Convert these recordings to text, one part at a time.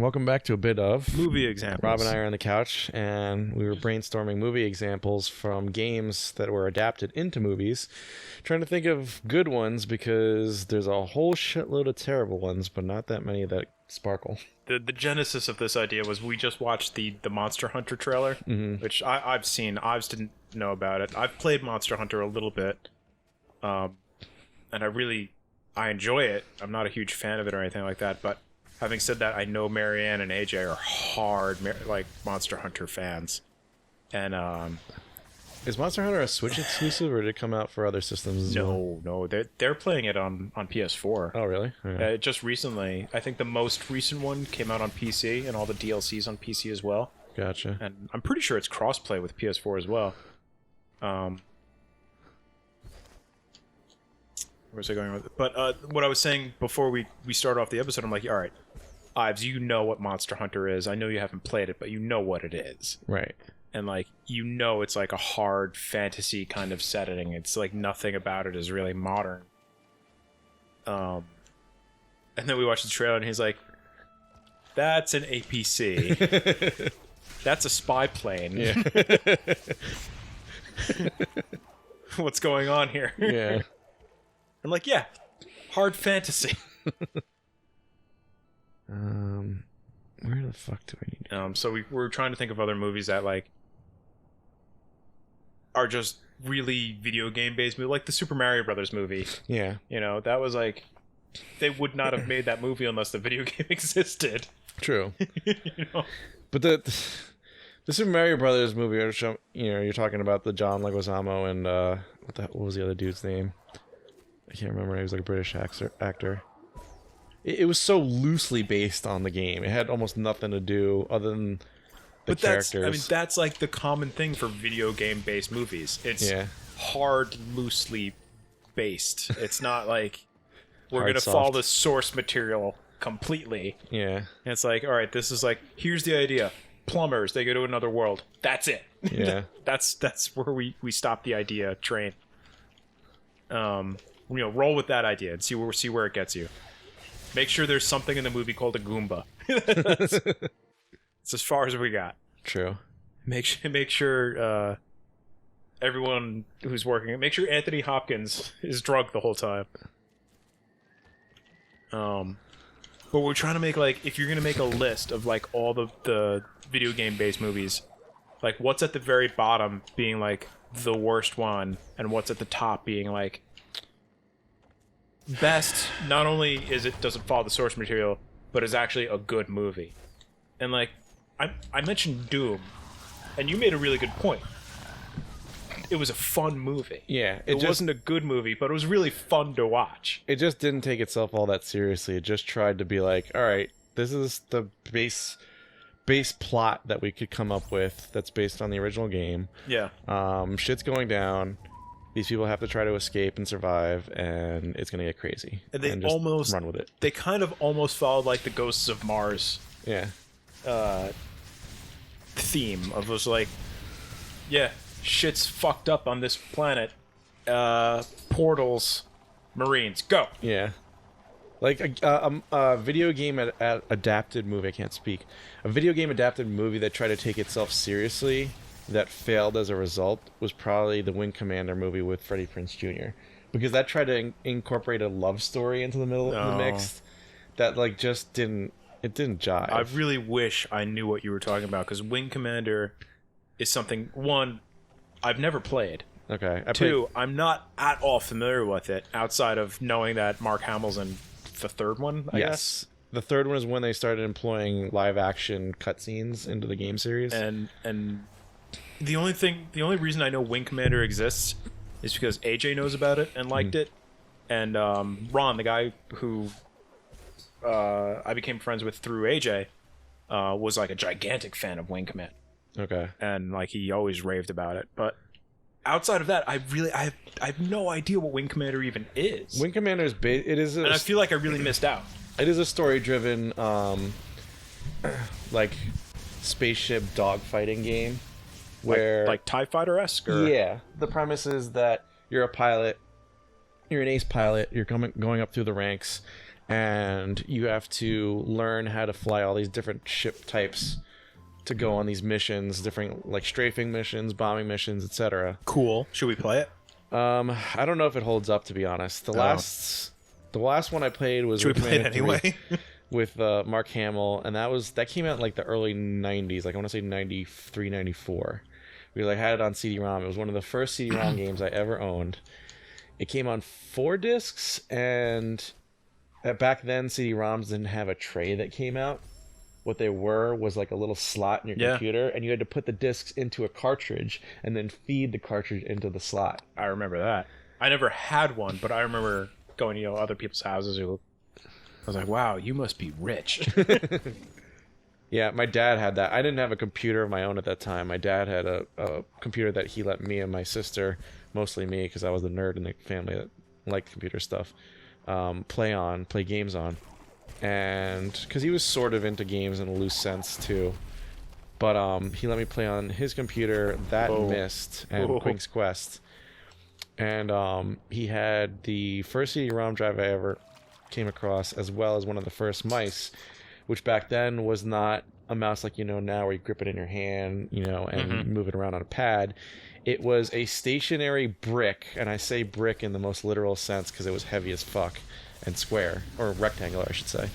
Welcome back to a bit of movie examples. Rob and I are on the couch, and we were brainstorming movie examples from games that were adapted into movies, trying to think of good ones because there's a whole shitload of terrible ones, but not that many that sparkle. The genesis of this idea was we just watched the Monster Hunter trailer, which I've seen. Ives didn't know about it. I've played Monster Hunter a little bit, and I enjoy it. I'm not a huge fan of it or anything like that, but having said that, I know Marianne and AJ are hard Monster Hunter fans, and is Monster Hunter a Switch exclusive, or did it come out for other systems as well? No, they're playing it on PS4. Oh, really? Okay. Just recently, I think the most recent one came out on PC, and all the DLCs on PC as well. Gotcha. And I'm pretty sure it's crossplay with PS4 as well. Where was I going with it? But what I was saying before we start off the episode, I'm like, all right, Ives, you know what Monster Hunter is. I know you haven't played it, but you know what it is. Right. And, it's like a hard fantasy kind of setting. It's like nothing about it is really modern. And then we watched the trailer, and he's like, that's an APC. That's a spy plane. Yeah. What's going on here? Yeah. I'm like, yeah, hard fantasy. Where the fuck do I need to... So we're trying to think of other movies that, are just really video game-based movies, like the Super Mario Brothers movie. Yeah. That was they would not have made that movie unless the video game existed. True. But the Super Mario Brothers movie, you're talking about the John Leguizamo and what was the other dude's name? I can't remember. He was like a British actor. It was so loosely based on the game. It had almost nothing to do other than the characters. That's like the common thing for video game based movies. It's hard, loosely based. It's not like we're going to follow the source material completely. Yeah. And it's like, all right, this is here's the idea. Plumbers, they go to another world. That's it. Yeah. that's where we stop the idea train. Roll with that idea and see where it gets you. Make sure there's something in the movie called a Goomba. It's as far as we got. True. Make sure everyone who's working, make sure Anthony Hopkins is drunk the whole time. But we're trying to make if you're gonna make a list of all the video game based movies, what's at the very bottom being the worst one, and what's at the top being best. Not only doesn't follow the source material, but is actually a good movie. And I mentioned Doom, and you made a really good point. It was a fun movie. Yeah, it wasn't a good movie, but it was really fun to watch. It just didn't take itself all that seriously. It just tried to be all right, this is the base plot that we could come up with that's based on the original game. Yeah. Shit's going down. These people have to try to escape and survive, and it's gonna get crazy. And they just almost run with it. They kind of almost followed the Ghosts of Mars. Yeah. Theme of was shit's fucked up on this planet. Portals, Marines, go. Yeah. A video game adapted movie. I can't speak. A video game adapted movie that tried to take itself seriously, that failed as a result, was probably the Wing Commander movie with Freddie Prinze Jr. Because that tried to incorporate a love story into the middle of the mix that just didn't jive. I really wish I knew what you were talking about, because Wing Commander is something, one, I've never played. Okay. Two, I'm not at all familiar with it outside of knowing that Mark Hamill's in the third one, I guess. The third one is when they started employing live action cutscenes into the game series. And the only reason I know Wing Commander exists is because AJ knows about it and liked it, and Ron, the guy who I became friends with through AJ, was a gigantic fan of Wing Commander. Okay. And he always raved about it. But outside of that, I have no idea what Wing Commander even is. Wing Commander is and I feel like I really missed out. It is a story-driven spaceship dogfighting game. Where like TIE Fighter-esque? Yeah. The premise is that you're a pilot, you're an ace pilot, you're going up through the ranks, and you have to learn how to fly all these different ship types to go on these missions, different like strafing missions, bombing missions, etc. Cool. Should we play it? I don't know if it holds up, to be honest. The last one I played was Should we play it Commander 3 anyway? with Mark Hamill, and that came out in like the early 90s, like I want to say 93, 94. We like had it on CD-ROM. It was one of the first CD-ROM games I ever owned. It came on 4 discs, and back then CD-ROMs didn't have a tray that came out. What they were was like a little slot in your computer, and you had to put the discs into a cartridge and then feed the cartridge into the slot. I remember that. I never had one, but I remember going to other people's houses who I was like, wow, you must be rich. Yeah, my dad had that. I didn't have a computer of my own at that time. My dad had a computer that he let me and my sister, mostly me because I was the nerd in the family that liked computer stuff, play games on. And because he was sort of into games in a loose sense too, but he let me play on his computer that Myst and Queen's Quest, and he had the first CD-ROM drive I ever came across, as well as one of the first mice, which back then was not a mouse like now, where you grip it in your hand, and move it around on a pad. It was a stationary brick, and I say brick in the most literal sense because it was heavy as fuck. And square, or rectangular, I should say.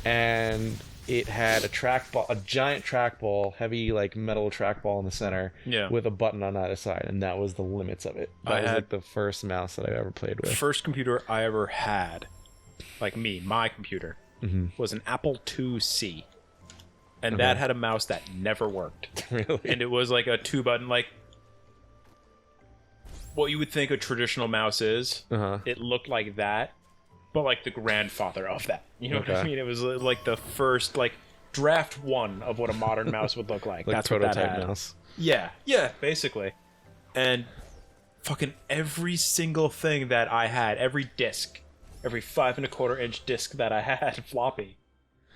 And it had a trackball, a giant trackball, heavy like metal trackball in the center, with a button on either side, and that was the limits of it. That was like the first mouse that I ever played with. The first computer I ever had, like my computer, was an Apple IIc, and that had a mouse that never worked. Really? And it was like a 2-button, like what you would think a traditional mouse is. It looked like that. But like the grandfather of that, you know what I mean? It was like the first like draft one of what a modern mouse would look like. That's what that had. Mouse. Yeah, basically. And fucking every single thing that I had, every disc, every 5 1/4 inch disc that I had, floppy,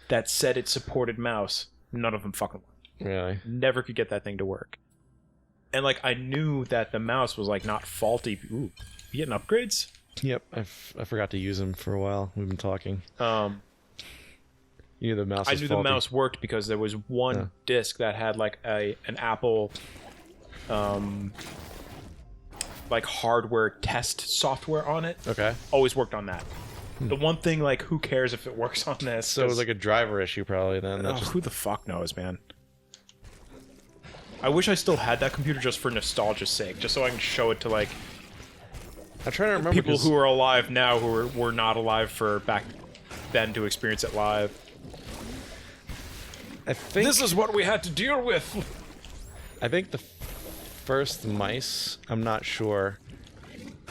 that said it supported mouse, none of them fucking worked. Really? Never could get that thing to work. And like I knew that the mouse was like not faulty. Ooh, you getting upgrades? Yep, I forgot to use them for a while. We've been talking. You knew the mouse was I knew faulty. the mouse worked because there was one disc that had like an Apple like hardware test software on it. Okay. Always worked on that. The one thing, like, who cares if it works on this? So it was like a driver issue probably then. Who the fuck knows, man? I wish I still had that computer just for nostalgia's sake, just so I can show it to like I'm trying to remember people who are alive now who were not alive for back then to experience it live. I think This is what we had to deal with. I think the first mice, I'm not sure,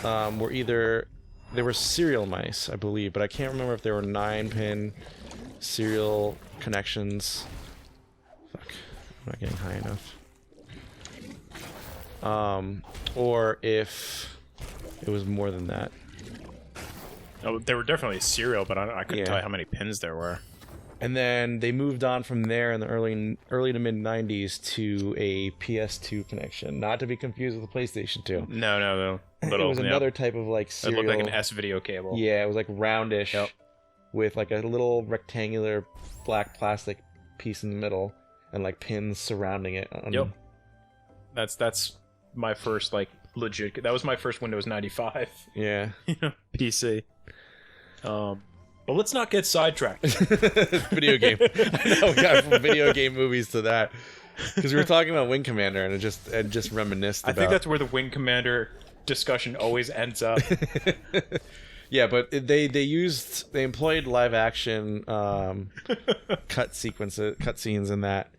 were either they were serial mice, I believe, but I can't remember if they were 9-pin serial connections. Fuck, I'm not getting high enough. Or if it was more than that. Oh, they were definitely serial, but I couldn't tell you how many pins there were. And then they moved on from there in the early to mid 90s to a PS2 connection, not to be confused with the PlayStation 2. No. It was another type of like serial. It looked like an S-video cable. Yeah, it was like roundish, with like a little rectangular black plastic piece in the middle and like pins surrounding it. That's my first like legit. That was my first Windows 95. Yeah. PC. But let's not get sidetracked. Video game. I know, we got from video game movies to that. Because we were talking about Wing Commander, and it just reminisced about... I think that's where the Wing Commander discussion always ends up. Yeah, but they employed live action cut scenes in that.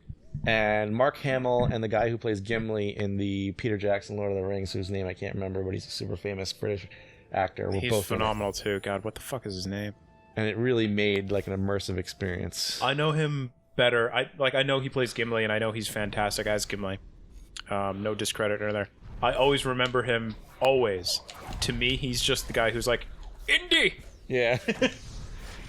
And Mark Hamill and the guy who plays Gimli in the Peter Jackson Lord of the Rings, whose name I can't remember, but he's a super famous British actor. He's both phenomenal too. God, what the fuck is his name? And it really made like an immersive experience. I know him better. I know he plays Gimli, and I know he's fantastic as Gimli. No discredit or there. I always remember him. Always. To me, he's just the guy who's like, Indy! Yeah.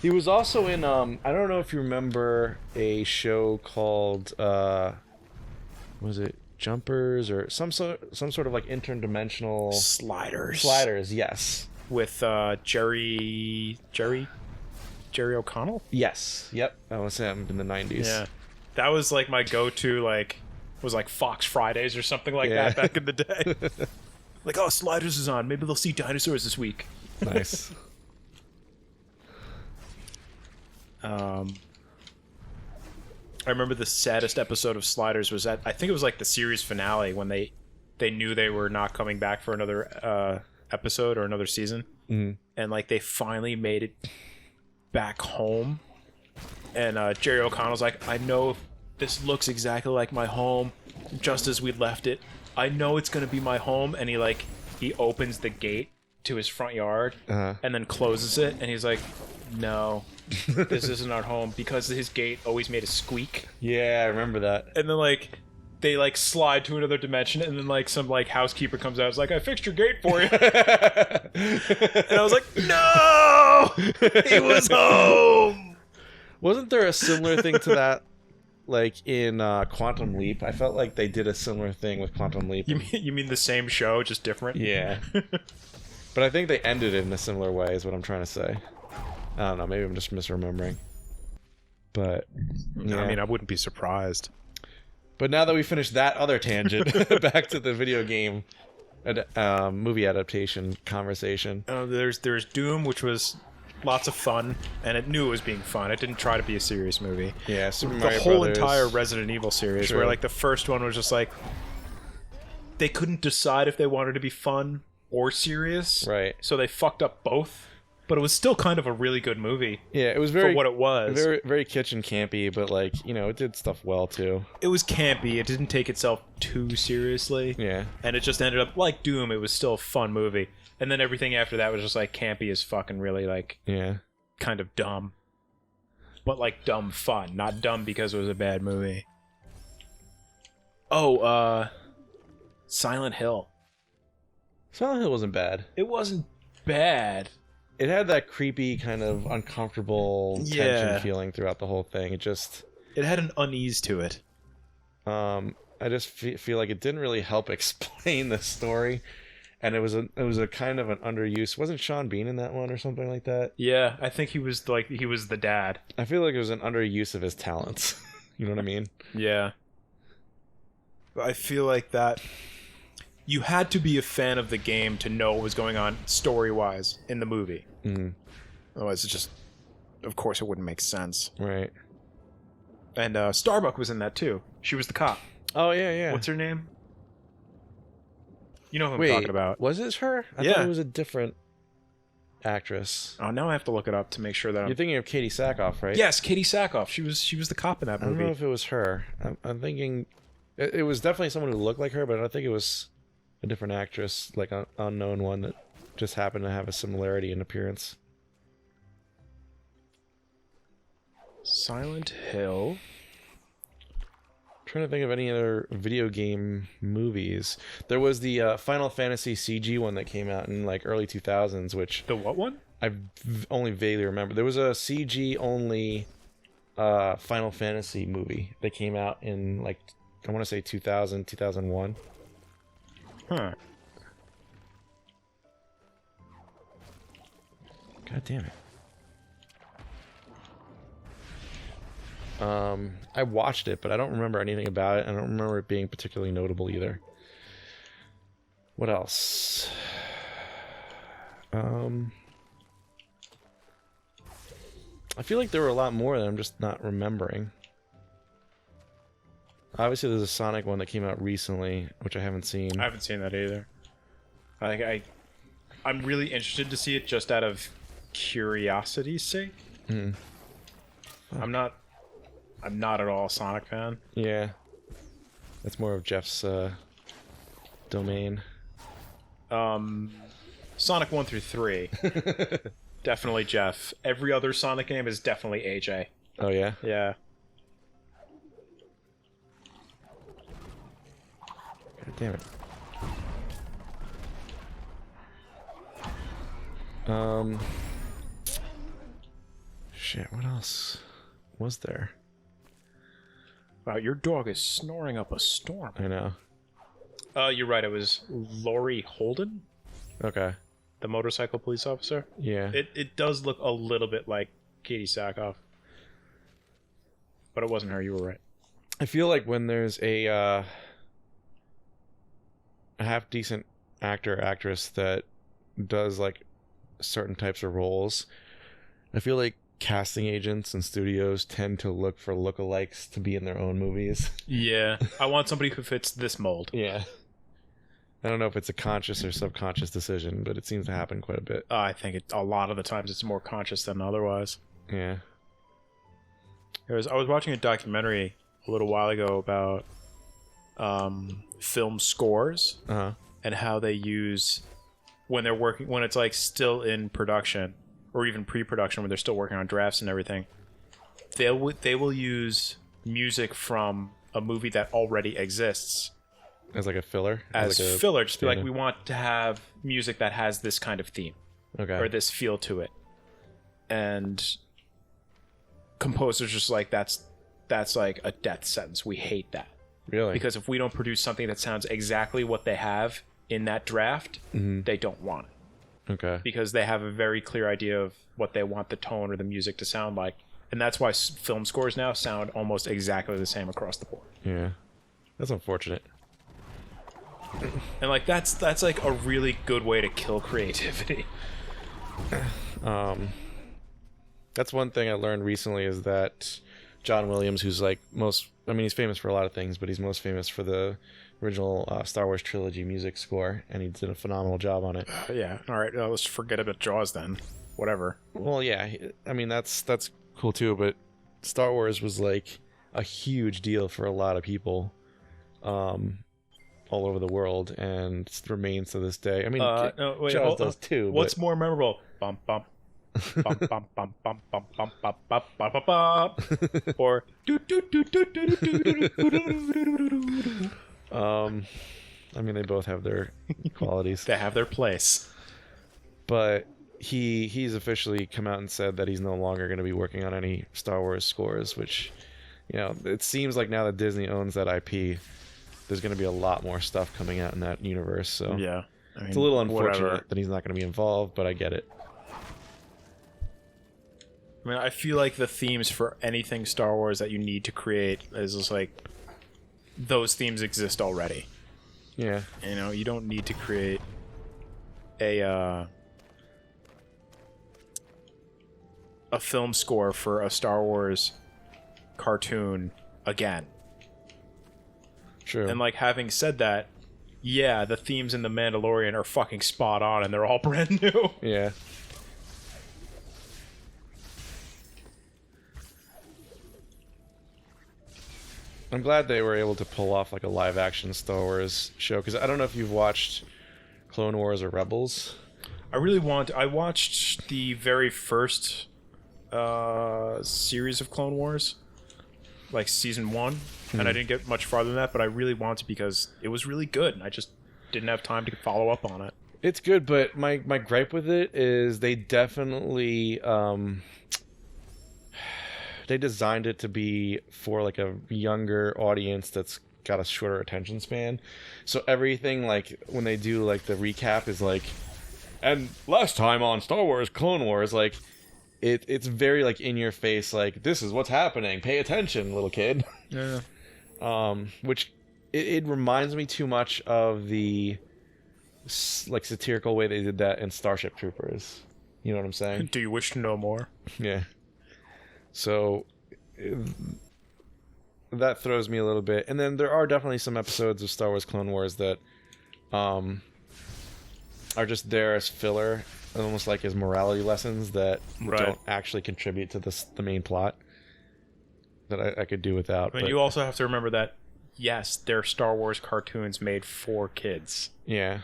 He was also in, I don't know if you remember a show called, was it Jumpers or some sort of like interdimensional... Sliders. Sliders, yes. With Jerry... Jerry O'Connell? Yes. Yep. I want to say I'm in the 90s. Yeah. That was like my go-to, like, was like Fox Fridays or something like Yeah. that back in the day. Like, oh, Sliders is on. Maybe they'll see dinosaurs this week. Nice. I remember the saddest episode of Sliders was I think it was like the series finale when they knew they were not coming back for another episode or another season. Mm-hmm. And like they finally made it back home. And Jerry O'Connell's like, I know this looks exactly like my home, just as we left it. I know it's gonna be my home. And he opens the gate to his front yard and then closes it. And he's like, no, this isn't our home, because his gate always made a squeak. Yeah, I remember that. And then like they like slide to another dimension, and then like some like housekeeper comes out. It's like, I fixed your gate for you. And I was like, no, he was home. Wasn't there a similar thing to that, like in Quantum Leap? I felt like they did a similar thing with Quantum Leap. You mean the same show, just different? Yeah. But I think they ended it in a similar way, is what I'm trying to say. I don't know, maybe I'm just misremembering. But yeah. I mean, I wouldn't be surprised. But now that we finished that other tangent, back to the video game movie adaptation conversation. There's Doom, which was lots of fun, and it knew it was being fun. It didn't try to be a serious movie. Yeah, Super The Mario whole Brothers. entire Resident Evil series, True. where like the first one was just like they couldn't decide if they wanted to be fun or serious, Right. So they fucked up both. But it was still kind of a really good movie. Yeah, it was very for what it was. very very kitchen campy, but like, you know, it did stuff well too. It was campy. It didn't take itself too seriously. Yeah. And it just ended up like Doom. It was still a fun movie. And then everything after that was just like campy as fuck and really like Yeah. kind of dumb. But like dumb fun, not dumb because it was a bad movie. Oh, Silent Hill. Silent Hill wasn't bad. It wasn't bad. It had that creepy kind of uncomfortable tension Yeah. feeling throughout the whole thing. It just It had an unease to it. I just feel like it didn't really help explain the story, and it was a kind of an underuse. Wasn't Sean Bean in that one or something like that? Yeah, I think he was the dad. I feel like it was an underuse of his talents. You know what I mean? Yeah. I feel like that you had to be a fan of the game to know what was going on story-wise in the movie. Mm-hmm. Otherwise, it just, of course, it wouldn't make sense. Right. And Starbuck was in that too. She was the cop. Oh yeah, yeah. What's her name? You know who I'm Wait, talking about. was it her? I Yeah. thought it was a different actress. Oh, now I have to look it up to make sure that You're I'm... thinking of Katie Sackhoff, right? Yes, Katie Sackhoff. She was the cop in that I don't movie. know if it was her. I'm thinking it was definitely someone who looked like her, but I think it was a different actress, like an unknown one that just happened to have a similarity in appearance. Silent Hill. I'm trying to think of any other video game movies. There was the Final Fantasy CG one that came out in like early 2000s, which The what one? I only vaguely remember. There was a CG only Final Fantasy movie that came out in like, I want to say 2000, 2001. Huh. God damn it. I watched it, but I don't remember anything about it. I don't remember it being particularly notable either. What else? I feel like there were a lot more that I'm just not remembering. Obviously, there's a Sonic one that came out recently, which I haven't seen. I haven't seen that either. I'm really interested to see it just out of curiosity's sake. Mm. I'm not at all a Sonic fan. Yeah. That's more of Jeff's domain. Sonic 1 through 3. Definitely Jeff. Every other Sonic game is definitely AJ. Oh, yeah? Yeah. God damn it. Shit, what else was there? Wow, your dog is snoring up a storm. I know. You're right. It was Laurie Holden, Okay. the motorcycle police officer. Yeah. It does look a little bit like Katie Sackhoff. But it wasn't her. You were right. I feel like when there's a half decent actor or actress that does like certain types of roles, I feel like casting agents and studios tend to look for lookalikes to be in their own movies. Yeah, I want somebody who fits this mold. Yeah. I don't know if it's a conscious or subconscious decision, but it seems to happen quite a bit. I think a lot of the times it's more conscious than otherwise. Yeah. I was watching a documentary a little while ago about film scores and how they use when it's like still in production or even pre-production when they're still working on drafts and everything. They will use music from a movie that already exists as like a filler, as like filler. Just be like, we want to have music that has this kind of theme, or this feel to it, and composers just like that's like a death sentence. We hate that. Really? Because if we don't produce something that sounds exactly what they have in that draft, they don't want it. Okay. Because they have a very clear idea of what they want the tone or the music to sound like. And that's why film scores now sound almost exactly the same across the board. Yeah. That's unfortunate. And like that's like a really good way to kill creativity. That's one thing I learned recently is that John Williams, who's like he's famous for a lot of things, but he's most famous for the original Star Wars trilogy music score, and he did a phenomenal job on it. Yeah. All right. Let's forget about Jaws then. Whatever. Well, yeah. I mean, that's cool too, but Star Wars was like a huge deal for a lot of people, all over the world, and remains to this day. I mean, Jaws does too. What's more memorable? Bum bum. Bum, bum, bum, bum, bum, bum, bum, bum, bum, bum, bum. Or I mean, they both have their qualities. They have their place. But he's officially come out and said that he's no longer going to be working on any Star Wars scores, which, it seems like now that Disney owns that IP, there's going to be a lot more stuff coming out in that universe. So yeah, it's a little unfortunate that he's not going to be involved, but I get it. I mean, I feel like the themes for anything Star Wars that you need to create is just like those themes exist already. Yeah. You don't need to create a film score for a Star Wars cartoon again. True. And like having said that, yeah, the themes in The Mandalorian are fucking spot on and they're all brand new. Yeah. I'm glad they were able to pull off like a live action Star Wars show, because I don't know if you've watched Clone Wars or Rebels. I watched the very first series of Clone Wars, like season 1, and I didn't get much farther than that, but I really want to because it was really good and I just didn't have time to follow up on it. It's good, but my gripe with it is they definitely they designed it to be for like a younger audience that's got a shorter attention span. So everything, like when they do like the recap, is like, and last time on Star Wars Clone Wars, like it's very like in your face, like this is what's happening, pay attention, little kid. Yeah. Which it reminds me too much of the like satirical way they did that in Starship Troopers. You know what I'm saying? Do you wish to know more? Yeah. So that throws me a little bit. And then there are definitely some episodes of Star Wars Clone Wars that are just there as filler, almost like as morality lessons that don't actually contribute to the main plot, that I could do without. I mean, you also have to remember that, yes, they're Star Wars cartoons made for kids. Yeah.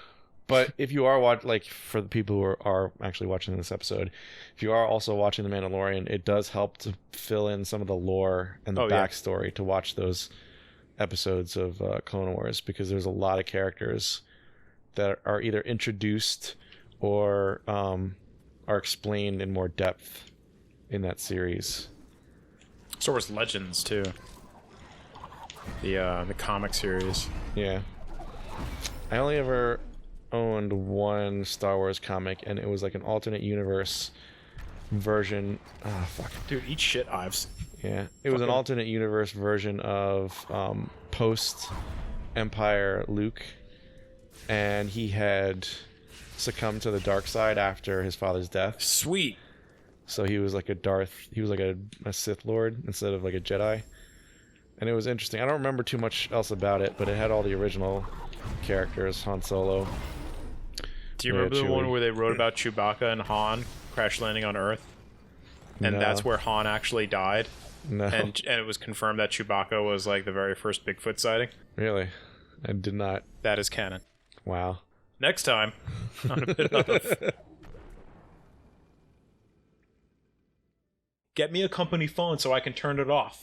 But if you are for the people who are actually watching this episode, if you are also watching The Mandalorian, it does help to fill in some of the lore and the backstory to watch those episodes of Clone Wars, because there's a lot of characters that are either introduced or are explained in more depth in that series. Star Wars Legends too. The comic series. Yeah. I only ever owned one Star Wars comic, and it was like an alternate universe version. Ah, fuck. Dude, eat shit, Ives. Yeah, it was an alternate universe version of post Empire Luke, and he had succumbed to the dark side after his father's death. Sweet. So he was like a Sith Lord instead of like a Jedi. And it was interesting. I don't remember too much else about it, but it had all the original characters, Han Solo. Do you remember the one where they wrote about Chewbacca and Han crash landing on Earth? And No. that's where Han actually died? No. And it was confirmed that Chewbacca was like the very first Bigfoot sighting? Really? I did not. That is canon. Wow. Next time, on a bit of... Get me a company phone so I can turn it off.